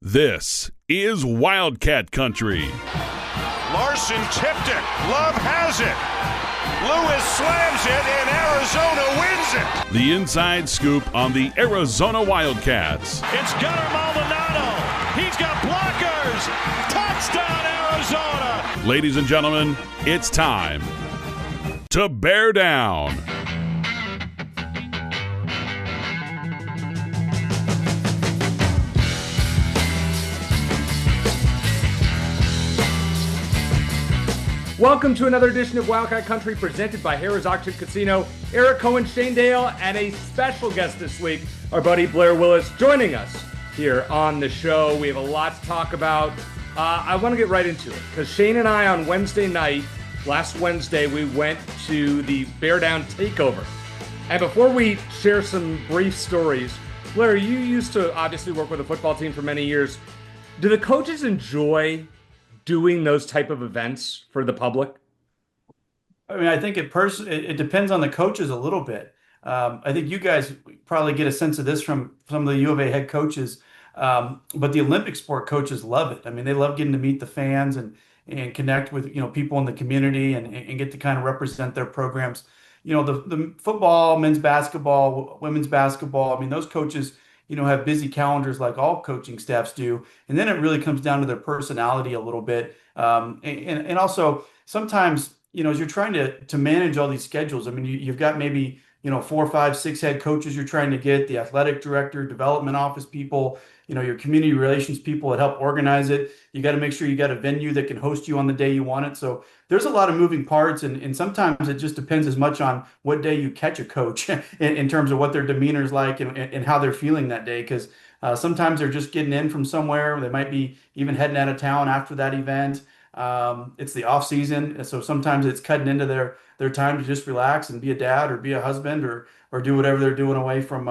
This is Wildcat Country. Larson tipped it. Love has it. Lewis slams it, and Arizona wins it. The inside scoop on the Arizona Wildcats. It's Gunnar Maldonado. He's got blockers. Touchdown, Arizona. Ladies and gentlemen, it's time to bear down. Welcome to another edition of Wildcat Country presented by Harrah's Auction Casino. Eric Cohen, Shane Dale, and a special guest this week, our buddy Blair Willis, joining us here on the show. We have a lot to talk about. I want to get right into it because Shane and I on Wednesday night, last Wednesday, we went to the Bear Down Takeover. And before we share some brief stories, Blair, you used to obviously work with a football team for many years. Do the coaches enjoy doing those type of events for the public? I mean, I think it depends on the coaches a little bit. I think you guys probably get a sense of this from some of the U of A head coaches, but the Olympic sport coaches love it. I mean, they love getting to meet the fans and connect with people in the community and get to kind of represent their programs. The football, men's basketball, women's basketball. I mean, those coaches have busy calendars like all coaching staffs do. And then it really comes down to their personality a little bit. And also sometimes, as you're trying to manage all these schedules, I mean, you've got maybe, 4, 5, 6 head coaches you're trying to get, the athletic director, development office people, your community relations people that help organize it. You got to make sure you got a venue that can host you on the day you want it. So there's a lot of moving parts, and sometimes it just depends as much on what day you catch a coach in terms of what their demeanor is like and how they're feeling that day. Because sometimes they're just getting in from somewhere. They might be even heading out of town after that event. It's the off season, so sometimes it's cutting into their time to just relax and be a dad or be a husband or do whatever they're doing away from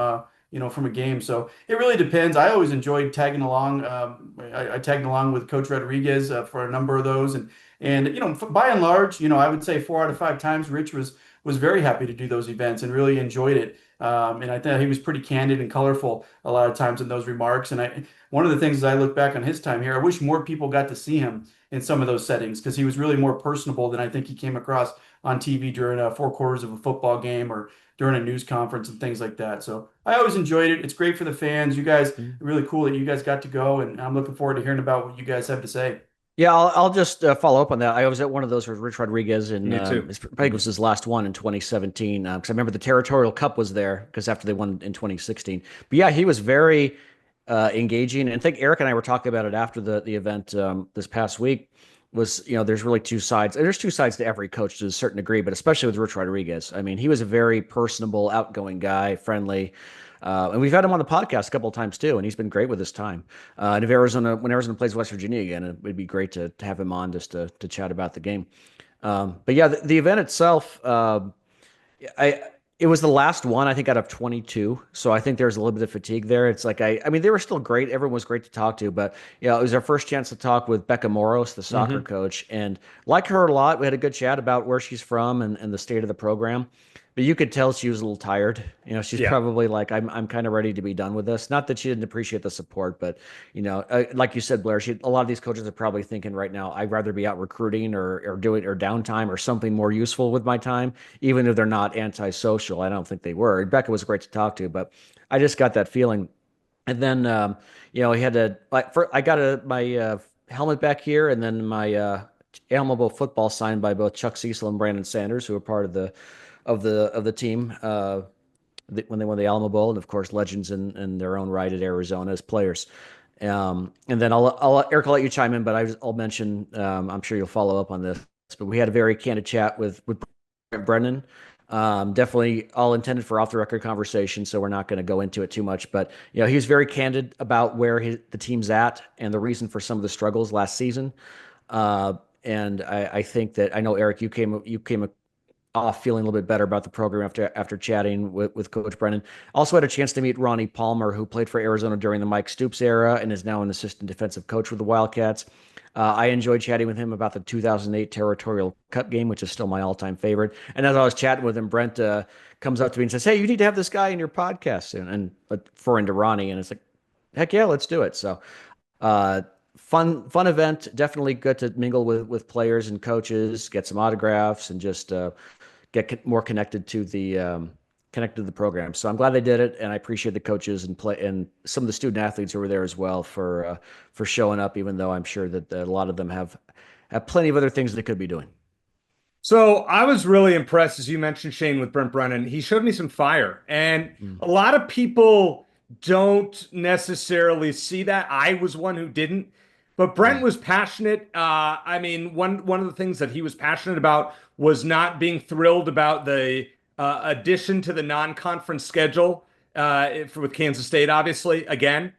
from a game. So it really depends. I always enjoyed tagging along. I tagged along with Coach Rodriguez for a number of those, and by and large, I would say 4 out of 5 times Rich was very happy to do those events and really enjoyed it. And I thought he was pretty candid and colorful a lot of times in those remarks. And one of the things as I look back on his time here, I wish more people got to see him in some of those settings because he was really more personable than I think he came across on TV during 4 quarters of a football game or during a news conference and things like that. So I always enjoyed it. It's great for the fans. You guys, really cool that you guys got to go, and I'm looking forward to hearing about what you guys have to say. Yeah, I'll just follow up on that. I was at one of those with Rich Rodriguez, and Me too. I think it was his last one in 2017. Because I remember the Territorial Cup was there because after they won in 2016. But yeah, he was very engaging, and I think Eric and I were talking about it after the event this past week. Was there's really 2 sides. There's 2 sides to every coach to a certain degree, but especially with Rich Rodriguez. I mean, he was a very personable, outgoing guy, friendly. And we've had him on the podcast a couple of times too, and he's been great with his time. And when Arizona plays West Virginia again, it would be great to have him on just to chat about the game. But yeah, the event itself, it was the last one, I think, out of 22. So I think there's a little bit of fatigue there. It's like, I mean, they were still great. Everyone was great to talk to, but it was our first chance to talk with Becca Moros, the soccer coach, and like her a lot. We had a good chat about where she's from and the state of the program. But you could tell she was a little tired. She's probably like, I'm kind of ready to be done with this. Not that she didn't appreciate the support, but like you said, Blair, a lot of these coaches are probably thinking right now, I'd rather be out recruiting or doing or downtime or something more useful with my time, even if they're not antisocial. I don't think they were. Becca was great to talk to, but I just got that feeling. And then he had I got my helmet back here, and then my Alamo football signed by both Chuck Cecil and Brandon Sanders, who are part of the team when they won the Alamo Bowl, and of course legends in their own right at Arizona as players. And then Eric, I'll let you chime in, but I'll mention, I'm sure you'll follow up on this, but we had a very candid chat with Brent Brennan. Definitely all intended for off the record conversation, so we're not going to go into it too much, but he was very candid about where the team's at and the reason for some of the struggles last season. And I think that, I know Eric, you came off feeling a little bit better about the program after chatting with Coach Brennan. Also had a chance to meet Ronnie Palmer, who played for Arizona during the Mike Stoops era and is now an assistant defensive coach with the Wildcats. I enjoyed chatting with him about the 2008 Territorial Cup game, which is still my all-time favorite. And as I was chatting with him, Brent comes up to me and says, "Hey, you need to have this guy in your podcast soon." And referring to Ronnie, and it's like, heck yeah, let's do it. So Uh, fun event. Definitely good to mingle with players and coaches, get some autographs, and just more connected to the program. So I'm glad they did it, and I appreciate the coaches and some of the student athletes who were there as well for showing up, even though I'm sure that a lot of them have plenty of other things they could be doing. So I was really impressed, as you mentioned, Shane, with Brent Brennan. He showed me some fire, and a lot of people don't necessarily see that. I was one who didn't, but Brent was passionate. I mean, one of the things that he was passionate about was not being thrilled about the addition to the non-conference schedule with Kansas State. Obviously, again,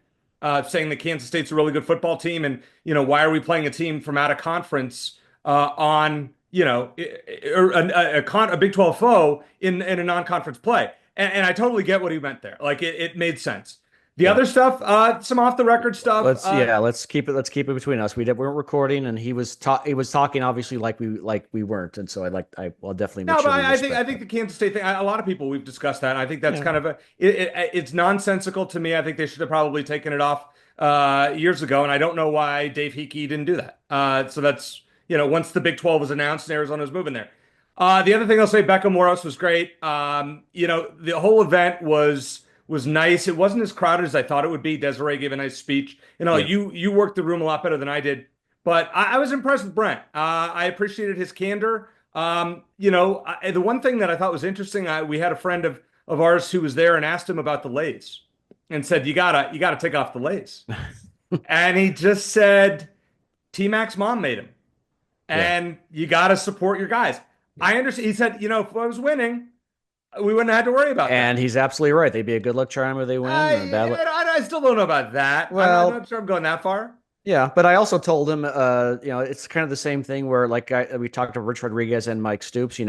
saying that Kansas State's a really good football team, and why are we playing a team from out of conference on a Big 12 foe in a non-conference play. And I totally get what he meant there. Like it made sense. The Yeah. other stuff, some off the record stuff. Let's keep it between us. Weren't recording, and he was talking obviously like we weren't, and so I will definitely make No, sure but we I think respect the that. Kansas State thing. A lot of people we've discussed that. And I think that's kind of it's nonsensical to me. I think they should have probably taken it off years ago, and I don't know why Dave Hickey didn't do that. So that's once the Big 12 was announced and Arizona was moving there. The other thing I'll say, Becca Moros was great. The whole event was nice. It wasn't as crowded as I thought it would be. Desiree gave a nice speech. Yeah. You worked the room a lot better than I did, but I was impressed with Brent. I appreciated his candor. The one thing that I thought was interesting, we had a friend of ours who was there and asked him about the lays, and said, "You gotta take off the lays," and he just said, "T Mac's mom made him." Yeah. And you got to support your guys. I understand. He said, if I was winning, we wouldn't have had to worry about And that. he's absolutely right. They'd be a good luck charm if they win. And a bad luck. I still don't know about that. I'm Well, not sure I'm going that far. yeah, but I also told him, it's kind of the same thing where we talked to Rich Rodriguez and Mike Stoops.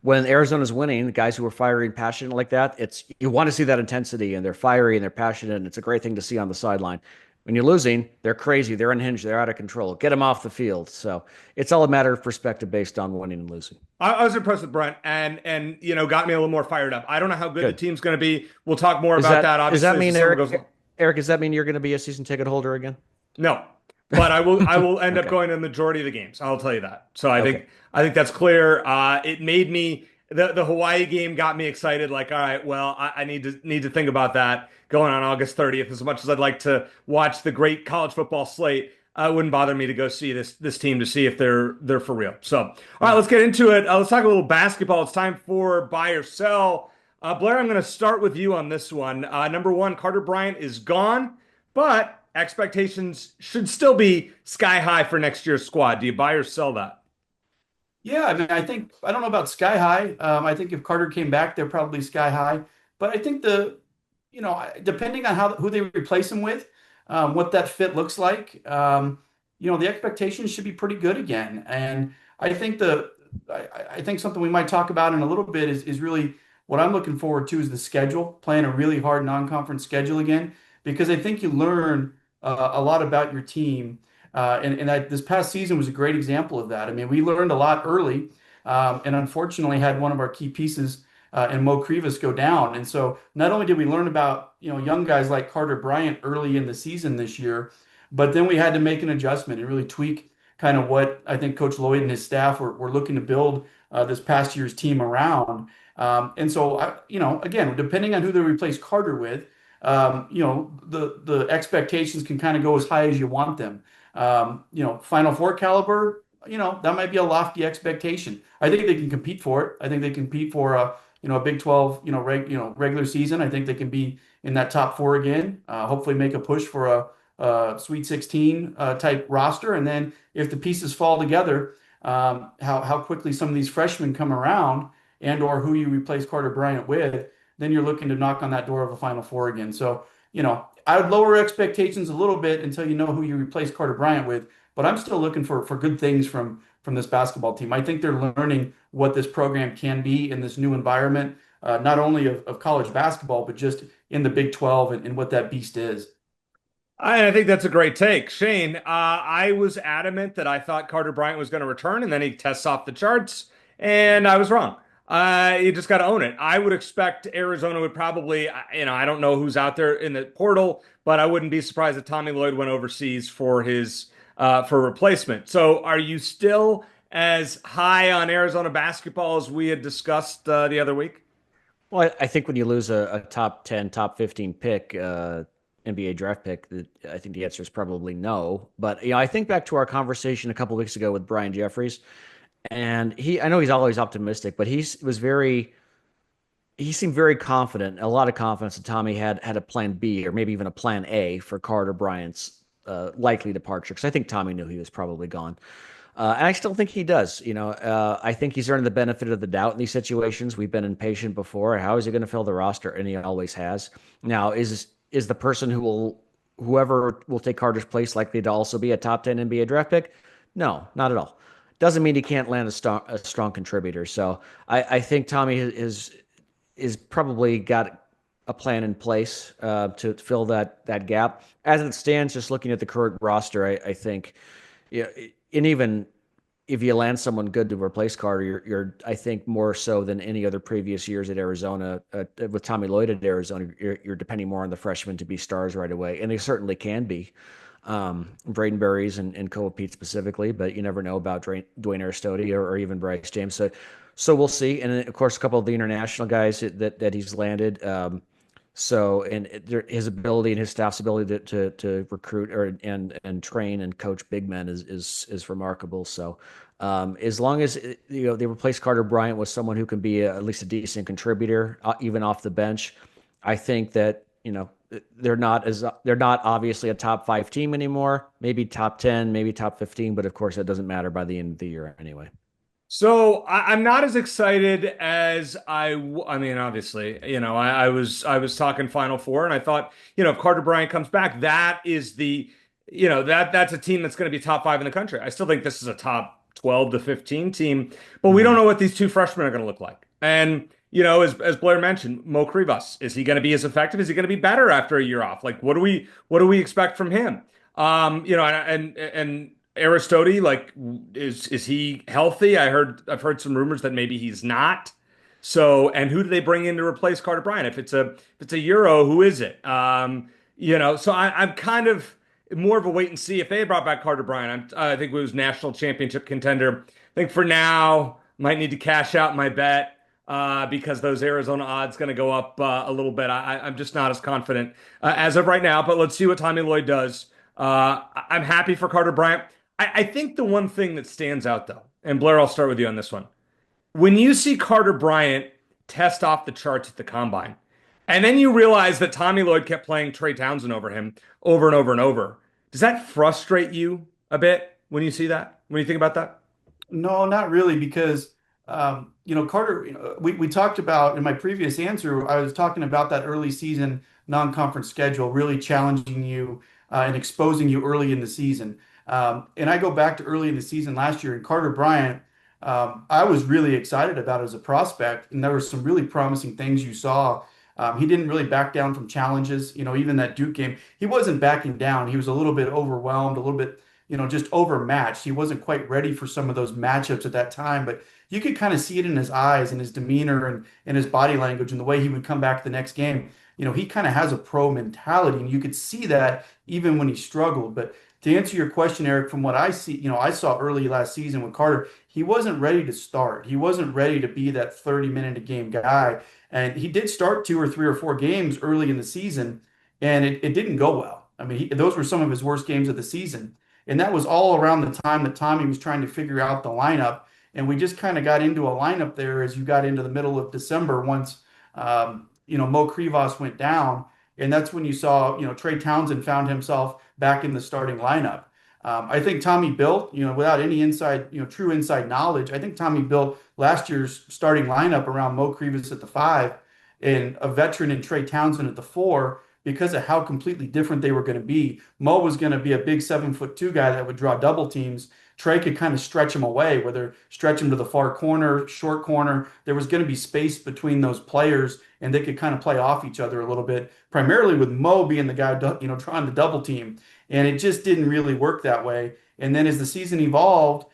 When Arizona's winning, the guys who are fiery and passionate like that, you want to see that intensity, and they're fiery and they're passionate, and it's a great thing to see on the sideline. When you're losing, they're crazy, they're unhinged, they're out of control. Get them off the field. So it's all a matter of perspective based on winning and losing. I was impressed with Brent, and got me a little more fired up. I don't know how good the Good. team's going to be. We'll talk more about that. Does Obviously, that mean as the summer goes on. Eric? Does that mean you're going to be a season ticket holder again? No, but I will end up Okay. going to the majority of the games. I'll tell you that. So Okay. I think that's clear. It made me the Hawaii game got me excited. Like, all right, well, I need to think about that going on August 30th. As much as I'd like to watch the great college football slate, it wouldn't bother me to go see this team to see if they're for real. So, all right, let's get into it. Let's talk a little basketball. It's time for buy or sell. Blair, I'm going to start with you on this one. Number one, Carter Bryant is gone, but expectations should still be sky high for next year's squad. Do you buy or sell that? Yeah, I mean, I don't know about sky high. I think if Carter came back, they're probably sky high. But I think depending on who they replace him with, what that fit looks like, the expectations should be pretty good again. And I think I think something we might talk about in a little bit is really what I'm looking forward to is the schedule, playing a really hard non-conference schedule again, because I think you learn a lot about your team. This past season was a great example of that. I mean, we learned a lot early, and unfortunately had one of our key pieces and Mo Krivas go down. And so not only did we learn about young guys like Carter Bryant early in the season this year, but then we had to make an adjustment and really tweak kind of what I think Coach Lloyd and his staff were looking to build this past year's team around. And so again, depending on who they replace Carter with, the expectations can kind of go as high as you want them. Final Four caliber, that might be a lofty expectation. I think they can compete for it. I think they compete for a Big 12, regular season. I think they can be in that top four again. Hopefully make a push for a Sweet 16 type roster. And then if the pieces fall together, how quickly some of these freshmen come around and/or who you replace Carter Bryant with, then you're looking to knock on that door of a Final Four again. So, I would lower expectations a little bit until you know who you replace Carter Bryant with, but I'm still looking for good things from this basketball team. I think they're learning what this program can be in this new environment, not only of college basketball, but just in the Big 12 and what that beast is. I think that's a great take. Shane, I was adamant that I thought Carter Bryant was going to return, and then he tests off the charts, and I was wrong. You just got to own it. I would expect Arizona would probably, I don't know who's out there in the portal, but I wouldn't be surprised if Tommy Lloyd went overseas for his for replacement. So, are you still as high on Arizona basketball as we had discussed the other week? Well, I think when you lose a top 10, top 15 pick, NBA draft pick, I think the answer is probably no. But I think back to our conversation a couple of weeks ago with Brian Jeffries, and I know he's always optimistic, but he seemed very confident, a lot of confidence that Tommy had a plan B or maybe even a plan A for Carter Bryant's likely departure. Because I think Tommy knew he was probably gone. And I still think he does. I think he's earned the benefit of the doubt in these situations. We've been impatient before. How is he going to fill the roster? And he always has. Now, is the person whoever will take Carter's place likely to also be a top 10 NBA draft pick? No, not at all. Doesn't mean he can't land a strong contributor. So I think Tommy is probably got a plan in place to fill that gap. As it stands, just looking at the current roster, I think, yeah, and even if you land someone good to replace Carter, you're I think more so than any other previous years at Arizona with Tommy Lloyd at Arizona, you're depending more on the freshmen to be stars right away, and they certainly can be. Braden Berries and Koa Pete specifically, but you never know about Dwayne Aristoti or even Bryce James. So we'll see. And then, of course, a couple of the international guys that he's landed. His ability and his staff's ability to recruit and train and coach big men is remarkable. So as long as they replace Carter Bryant with someone who can be at least a decent contributor, even off the bench, I think that they're not obviously a top 5 team anymore. Maybe top 10, maybe top 15, but of course that doesn't matter by the end of the year anyway. So I'm not as excited as I mean, obviously, I was talking Final Four, and I thought, if Carter Bryant comes back, that is that's a team that's going to be top 5 in the country. I still think this is a top 12 to 15 team, but we don't know what these two freshmen are going to look like. And as Blair mentioned, Mo Krivas, is he going to be as effective? Is he going to be better after a year off? Like, what do we expect from him? And Aristoti, like, is he healthy? I've heard some rumors that maybe he's not. So, and who do they bring in to replace Carter Bryant? If it's a Euro, who is it? So I'm kind of more of a wait and see. If they brought back Carter Bryant, I think it was national championship contender. I think for now, might need to cash out my bet because those Arizona odds going to go up a little bit. I'm just not as confident as of right now. But let's see what Tommy Lloyd does. I'm happy for Carter Bryant. I think the one thing that stands out, though, and Blair, I'll start with you on this one. When you see Carter Bryant test off the charts at the combine, and then you realize that Tommy Lloyd kept playing Trey Townsend over him over and over and over, does that frustrate you a bit when you see that? When you think about that? No, not really, because Carter. We talked about in my previous answer. I was talking about that early season non-conference schedule really challenging you and exposing you early in the season. And I go back to early in the season last year, and Carter Bryant, I was really excited about as a prospect, and there were some really promising things you saw. He didn't really back down from challenges. Even that Duke game, he wasn't backing down. He was a little bit overwhelmed, a little bit, just overmatched. He wasn't quite ready for some of those matchups at that time, but you could kind of see it in his eyes and his demeanor and his body language and the way he would come back the next game. He kind of has a pro mentality, and you could see that even when he struggled. But to answer your question, Eric, from what I see, I saw early last season with Carter, he wasn't ready to start. He wasn't ready to be that 30-minute a game guy. And he did start 2 or 3 or 4 games early in the season, and it didn't go well. I mean, those were some of his worst games of the season. And that was all around the time that Tommy was trying to figure out the lineup. And we just kind of got into a lineup there as you got into the middle of December once, Mo Krivas went down. And that's when you saw, Trey Townsend found himself back in the starting lineup. I think Tommy built, without any true inside knowledge, I think Tommy built last year's starting lineup around Mo Krivas at the 5 and a veteran in Trey Townsend at the 4 because of how completely different they were going to be. Mo was going to be a big 7'2" guy that would draw double teams. Trey could kind of stretch him away, whether stretch him to the far corner, short corner. There was going to be space between those players, and they could kind of play off each other a little bit, primarily with Mo being the guy, trying to double team. And it just didn't really work that way. And then as the season evolved,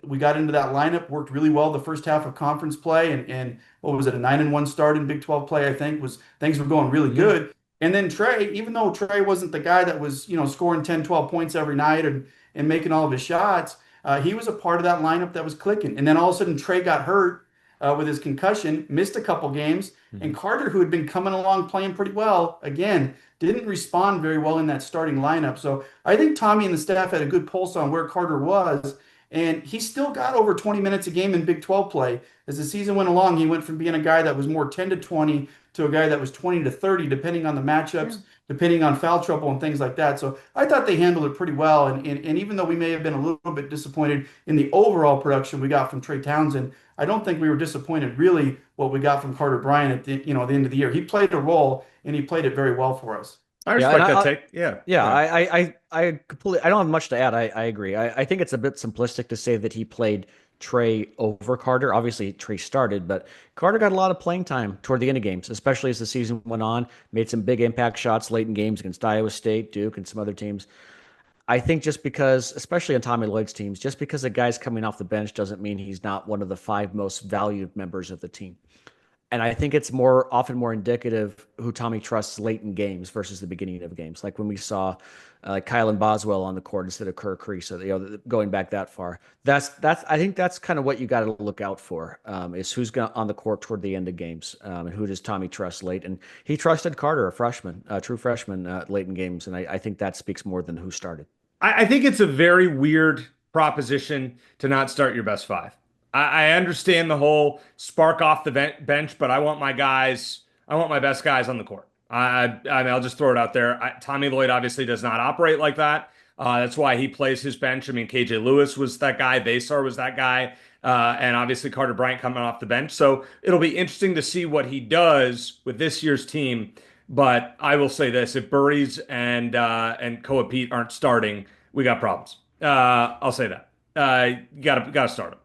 we got into that lineup, worked really well the first half of conference play, and what was it, a 9-1 start in Big 12 play, I think, was things were going really good. And then Trey, even though Trey wasn't the guy that was, scoring 10, 12 points every night and making all of his shots, he was a part of that lineup that was clicking. And then all of a sudden Trey got hurt with his concussion, missed a couple games, and Carter, who had been coming along playing pretty well, again, didn't respond very well in that starting lineup. So I think Tommy and the staff had a good pulse on where Carter was, and he still got over 20 minutes a game in Big 12 play. As the season went along, he went from being a guy that was more 10 to 20 to a guy that was 20 to 30, depending on the matchups, depending on foul trouble and things like that. So I thought they handled it pretty well. And even though we may have been a little bit disappointed in the overall production we got from Trey Townsend, I don't think we were disappointed really what we got from Carter Bryant at the end of the year. He played a role, and he played it very well for us. I respect that take. Yeah. Yeah. I completely, I don't have much to add. I agree. I think it's a bit simplistic to say that he played Trey over Carter. Obviously, Trey started, but Carter got a lot of playing time toward the end of games, especially as the season went on, made some big impact shots late in games against Iowa State, Duke, and some other teams. I think just because, especially on Tommy Lloyd's teams, just because a guy's coming off the bench doesn't mean he's not one of the 5 most valued members of the team. And I think it's often more indicative who Tommy trusts late in games versus the beginning of games. Like when we saw Kylan Boswell on the court instead of Kerr Kreese, so going back that far. I think that's kind of what you got to look out for, is who's on the court toward the end of games, and who does Tommy trust late. And he trusted Carter, a true freshman, late in games, and I think that speaks more than who started. I think it's a very weird proposition to not start your best 5. I understand the whole spark off the bench, but I want my best guys on the court. I'll just throw it out there. Tommy Lloyd obviously does not operate like that. That's why he plays his bench. I mean, KJ Lewis was that guy. Vasar was that guy. And obviously Carter Bryant coming off the bench. So it'll be interesting to see what he does with this year's team. But I will say this, if Burries and Koa Pete aren't starting, we got problems. I'll say that. You gotta start them.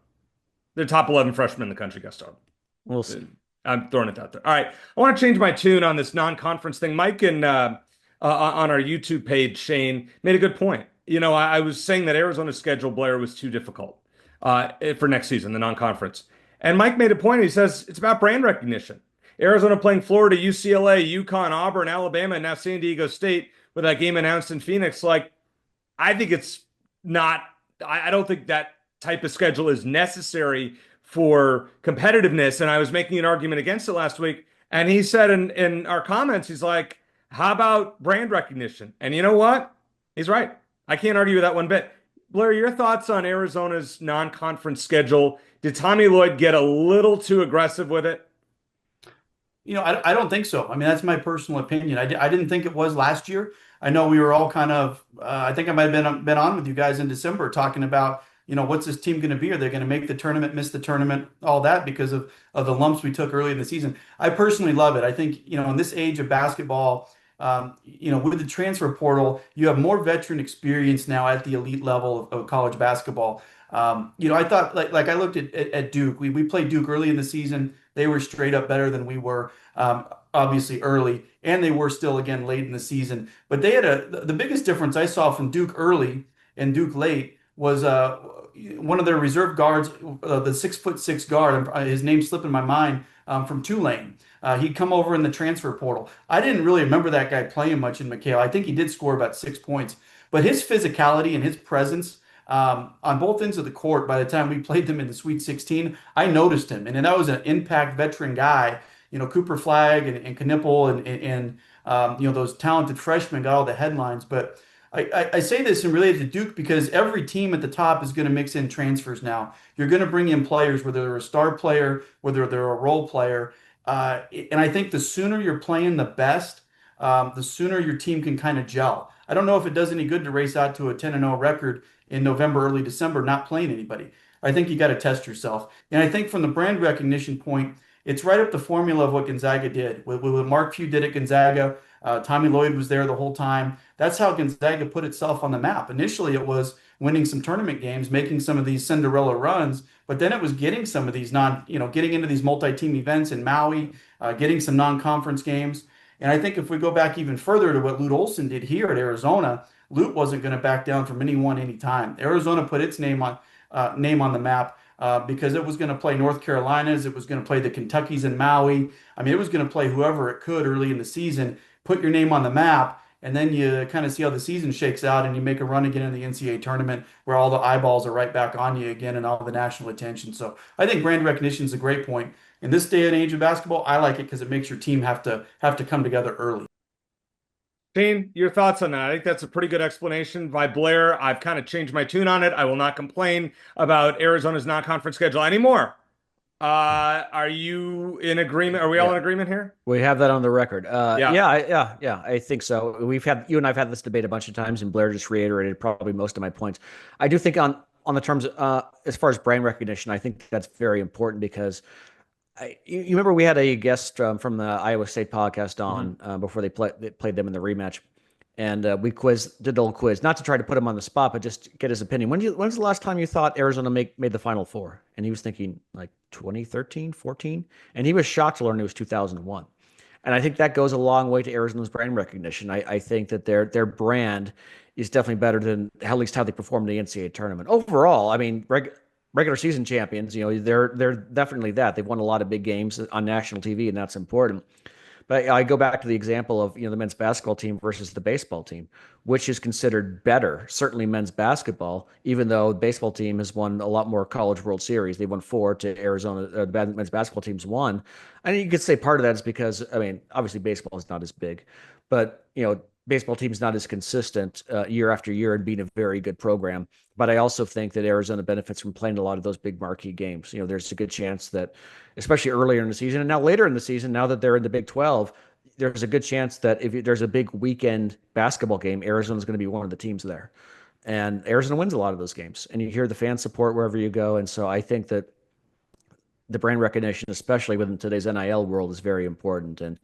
The top 11 freshmen in the country got started. We'll see. I'm throwing it out there. All right. I want to change my tune on this non-conference thing. Mike and on our YouTube page, Shane, made a good point. I was saying that Arizona's schedule, Blair, was too difficult for next season, the non-conference. And Mike made a point. He says it's about brand recognition. Arizona playing Florida, UCLA, UConn, Auburn, Alabama, and now San Diego State with that game announced in Phoenix. I think it's not – I don't think that type of schedule is necessary for competitiveness. And I was making an argument against it last week. And he said in our comments, he's like, how about brand recognition? And you know what? He's right. I can't argue with that one bit. Blair, your thoughts on Arizona's non-conference schedule? Did Tommy Lloyd get a little too aggressive with it? I don't think so. I mean, that's my personal opinion. I didn't think it was last year. I know we were all kind of, I think I might have been on with you guys in December talking about, what's this team going to be? Are they going to make the tournament, miss the tournament, all that because of the lumps we took early in the season? I personally love it. I think, in this age of basketball, with the transfer portal, you have more veteran experience now at the elite level of college basketball. I thought like I looked at Duke. We played Duke early in the season. They were straight up better than we were, obviously early, and they were still again late in the season. But they had the biggest difference I saw from Duke early and Duke late was one of their reserve guards, the 6'6" guard. His name's slipping my mind, from Tulane. He'd come over in the transfer portal. I didn't really remember that guy playing much in McHale. I think he did score about 6 points, but his physicality and his presence on both ends of the court, by the time we played them in the Sweet 16, I noticed him. And that was an impact veteran guy. Cooper Flagg and Knipple and those talented freshmen got all the headlines. But I say this in related to Duke because every team at the top is going to mix in transfers now. You're going to bring in players, whether they're a star player, whether they're a role player. And I think the sooner you're playing the best, the sooner your team can kind of gel. I don't know if it does any good to race out to a 10-0 record in November, early December, not playing anybody. I think you got to test yourself. And I think from the brand recognition point, it's right up the formula of what Gonzaga did. What Mark Few did at Gonzaga, Tommy Lloyd was there the whole time. That's how Gonzaga put itself on the map. Initially, it was winning some tournament games, making some of these Cinderella runs, but then it was getting some of these getting into these multi-team events in Maui, getting some non-conference games. And I think if we go back even further to what Lute Olson did here at Arizona, Lute wasn't going to back down from anyone anytime. Arizona put its name name on the map because it was going to play North Carolinas, it was going to play the Kentuckys and Maui. I mean, it was going to play whoever it could early in the season, put your name on the map, and then you kind of see how the season shakes out and you make a run again in the NCAA tournament where all the eyeballs are right back on you again and all the national attention. So I think brand recognition is a great point. In this day and age of basketball, I like it because it makes your team have to come together early. Shane, your thoughts on that? I think that's a pretty good explanation by Blair. I've kind of changed my tune on it. I will not complain about Arizona's non-conference schedule anymore. Are you in agreement? Are we all in agreement here? We have that on the record. Yeah. Yeah, I think so. You and I've had this debate a bunch of times, and Blair just reiterated probably most of my points. I do think on the terms as far as brand recognition, I think that's very important because you remember we had a guest from the Iowa State podcast on before they played them in the rematch, and we did a little quiz, not to try to put him on the spot, but just get his opinion. When's the last time you thought Arizona made the Final Four? And he was thinking like 2013, 14, and he was shocked to learn it was 2001. And I think that goes a long way to Arizona's brand recognition. I think that their brand is definitely better than at least how they performed in the NCAA tournament. Overall, I mean, regular season champions, they're definitely that. They've won a lot of big games on national TV, and that's important. But I go back to the example of the men's basketball team versus the baseball team, which is considered better. Certainly men's basketball, even though the baseball team has won a lot more College World Series. They won 4 to Arizona. The men's basketball team's 1. And you could say part of that is because, I mean, obviously baseball is not as big, but baseball team's not as consistent year after year and being a very good program. But I also think that Arizona benefits from playing a lot of those big marquee games. There's a good chance that, especially earlier in the season and now later in the season, now that they're in the Big 12, there's a good chance that if there's a big weekend basketball game, Arizona's going to be one of the teams there. And Arizona wins a lot of those games. And you hear the fan support wherever you go. And so I think that the brand recognition, especially within today's NIL world, is very important. And,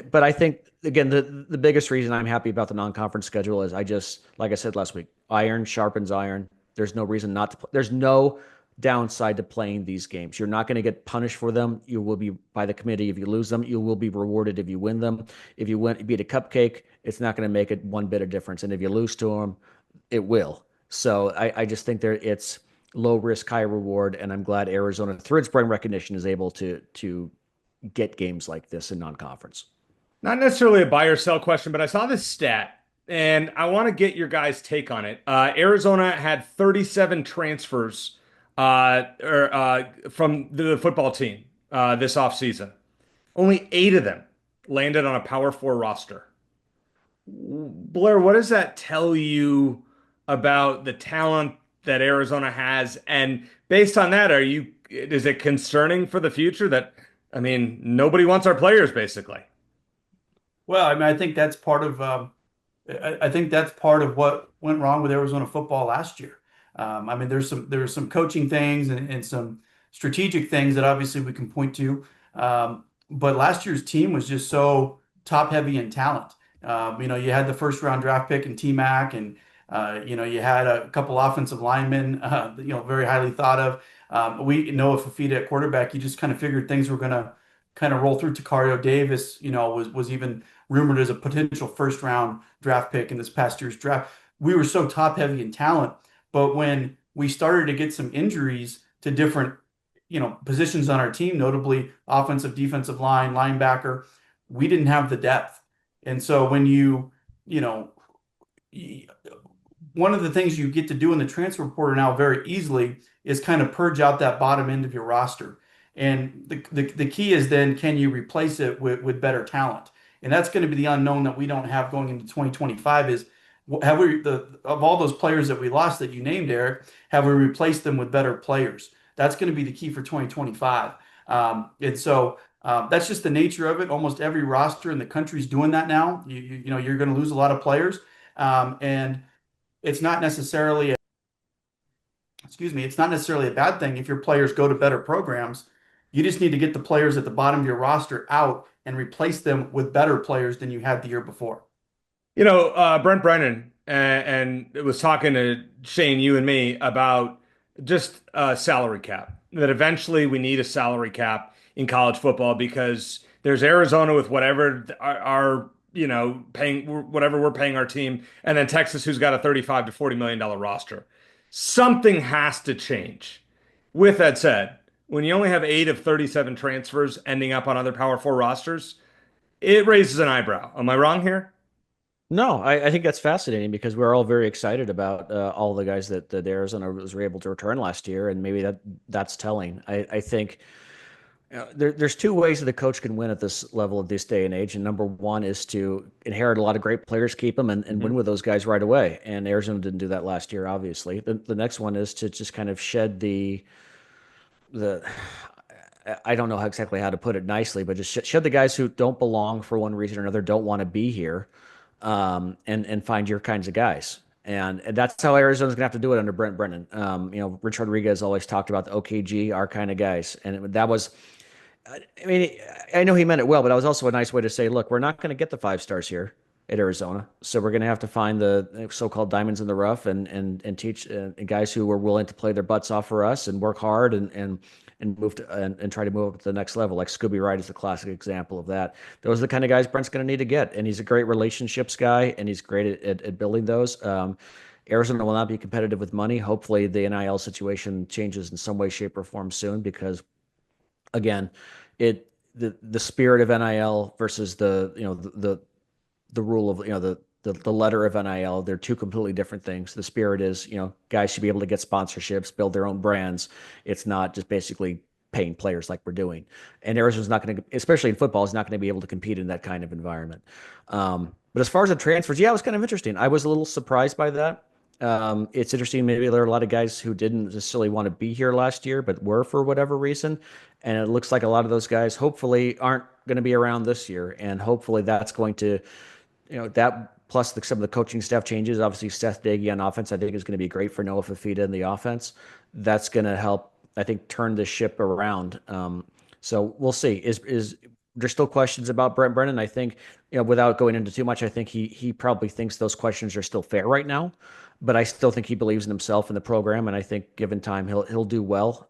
but I think, again, the biggest reason I'm happy about the non-conference schedule is like I said last week, iron sharpens iron. There's no reason not to play. There's no downside to playing these games. You're not going to get punished for them. You will be by the committee. If you lose them, you will be rewarded if you win them. If you beat a cupcake, it's not going to make it one bit of difference. And if you lose to them, it will. So I just think it's low risk, high reward, and I'm glad Arizona, through its brand recognition, is able to get games like this in non-conference. Not necessarily a buy or sell question, but I saw this stat, and I want to get your guys' take on it. Arizona had 37 transfers from the football team this offseason. Only 8 of them landed on a Power 4 roster. Blair, what does that tell you about the talent that Arizona has? And based on that, is it concerning for the future that, I mean, nobody wants our players basically? Well, I mean, I think that's part of what went wrong with Arizona football last year. I mean, there's some coaching things and some strategic things that obviously we can point to. But last year's team was just so top heavy in talent. You had the first round draft pick in T-Mac, and you had a couple offensive linemen, very highly thought of. We Noah Fafita at quarterback. You just kind of figured things were going to kind of roll through. Takario Davis, was even rumored as a potential first round draft pick in this past year's draft. We were so top heavy in talent, but when we started to get some injuries to different, positions on our team, notably offensive, defensive line, linebacker, we didn't have the depth. And so when one of the things you get to do in the transfer portal now very easily is kind of purge out that bottom end of your roster. And the key is then, can you replace it with better talent? And that's going to be the unknown that we don't have going into 2025 is, of all those players that we lost that you named, Eric, have we replaced them with better players? That's going to be the key for 2025. And so that's just the nature of it. Almost every roster in the country is doing that now. You're going to lose a lot of players. And it's not necessarily it's not necessarily a bad thing if your players go to better programs. You just need to get the players at the bottom of your roster out and replace them with better players than you had the year before. Brent Brennan and it was talking to Shane, you and me, about just a salary cap, that eventually we need a salary cap in college football because there's Arizona with whatever our paying whatever we're paying our team, and then Texas, who's got a $35 to $40 million roster. something has to change. With that said, when you only have 8 of 37 transfers ending up on other Power Four rosters, it raises an eyebrow. Am I wrong here? No, I think that's fascinating because we're all very excited about all the guys that Arizona was able to return last year, and maybe that's telling. I think there's two ways that the coach can win at this level of this day and age, and number one is to inherit a lot of great players, keep them, and win with those guys right away. And Arizona didn't do that last year, obviously. The next one is to just kind of shed the I don't know exactly how to put it nicely, but just shed the guys who don't belong for one reason or another, don't want to be here, and find your kinds of guys. And that's how Arizona's gonna have to do it under Brent Brennan. Rich Rodriguez always talked about the OKG, our kind of guys, and that was. I mean, I know he meant it well, but that was also a nice way to say, look, we're not going to get the 5 stars here at Arizona, so we're going to have to find the so-called diamonds in the rough and teach guys who are willing to play their butts off for us and work hard and move to, and try to move up to the next level. Like Scooby Wright is the classic example of that. Those are the kind of guys Brent's going to need to get, and he's a great relationships guy, and he's great at building those. Arizona will not be competitive with money. Hopefully, the NIL situation changes in some way, shape, or form soon because. Again, the spirit of NIL versus the rule of the letter of NIL, they're two completely different things. The spirit is guys should be able to get sponsorships, build their own brands. It's not just basically paying players like we're doing. And Arizona's not going to, especially in football, is not going to be able to compete in that kind of environment. But as far as the transfers, yeah, it was kind of interesting. I was a little surprised by that. It's interesting. Maybe there are a lot of guys who didn't necessarily want to be here last year, but were for whatever reason. And it looks like a lot of those guys hopefully aren't going to be around this year. And hopefully that's going to, that plus some of the coaching staff changes. Obviously, Seth Dagey on offense, I think is going to be great for Noah Fafita in the offense. That's going to help, I think, turn the ship around. So we'll see. Is there's still questions about Brent Brennan? I think, without going into too much, I think he probably thinks those questions are still fair right now. But I still think he believes in himself and the program, and I think given time he'll do well.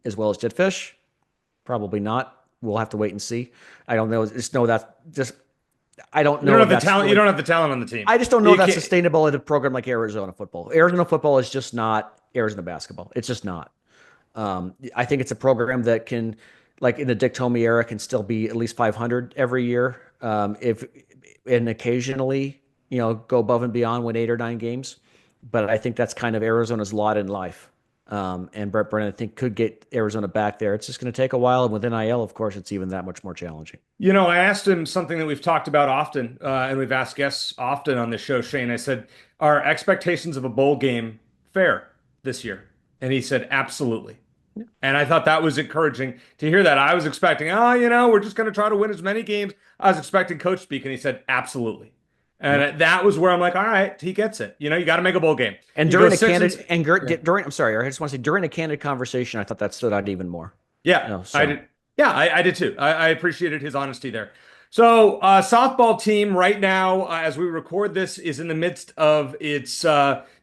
As well as Jed Fish, probably not. We'll have to wait and see. I don't know. Just know that I don't know. You don't have the talent. You don't have the talent on the team. I just don't know if that's sustainable in a program like Arizona football. Arizona football is just not Arizona basketball. It's just not. I think it's a program that can, like in the Dick Tomey era, can still be at least 500 every year. And occasionally, go above and beyond, win 8 or 9 games. But I think that's kind of Arizona's lot in life. And Brent Brennan, I think, could get Arizona back there. It's just going to take a while. And with NIL, of course, it's even that much more challenging. I asked him something that we've talked about often, and we've asked guests often on this show, Shane. I said, are expectations of a bowl game fair this year? And he said, absolutely. Yeah. And I thought that was encouraging to hear that. I was expecting, we're just going to try to win as many games. I was expecting coach speak, and he said, absolutely. And that was where I'm like, all right, he gets it. You got to make a bowl game. And during a candid, I'm sorry, I just want to say during a candid conversation, I thought that stood out even more. Yeah, I did. Yeah, I did too. I appreciated his honesty there. So, softball team right now, as we record this, is in the midst of its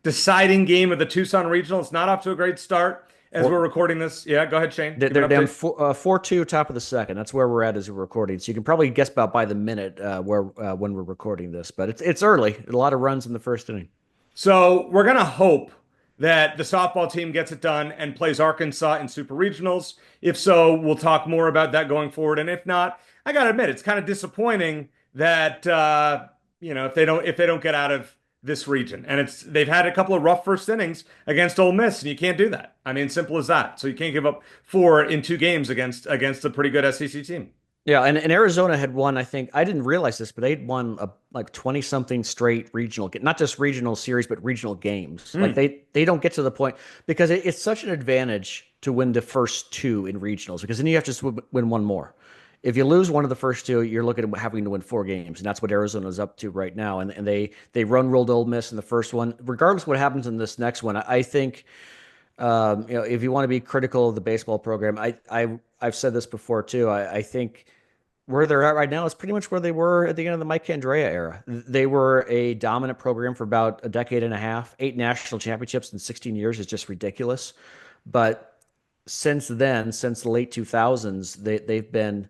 deciding game of the Tucson Regional. It's not off to a great start as we're recording this. Yeah, go ahead, Shane. They're down 4-2, top of the second. That's where we're at as we're recording. So you can probably guess about by the minute when we're recording this. But it's early. A lot of runs in the first inning. So we're going to hope that the softball team gets it done and plays Arkansas in Super Regionals. If so, we'll talk more about that going forward. And if not, I got to admit, it's kind of disappointing that if they don't get out of this region. And they've had a couple of rough first innings against Ole Miss, and you can't do that. I mean, simple as that. So you can't give up 4 in 2 games against a pretty good SEC team. Yeah, and Arizona had won, I think, I didn't realize this, but they'd won like 20-something straight regional, not just regional series, but regional games. Like they don't get to the point, because it's such an advantage to win the first 2 in regionals, because then you have to just win 1 more. If you lose one of the first 2, you're looking at having to win 4 games, and that's what Arizona's up to right now. And they run-rolled Ole Miss in the first one. Regardless of what happens in this next one, I think if you want to be critical of the baseball program, I've said this before too. I think where they're at right now is pretty much where they were at the end of the Mike Candrea era. They were a dominant program for about a decade and a half. 8 national championships in 16 years is just ridiculous. But since then, since the late 2000s, they've been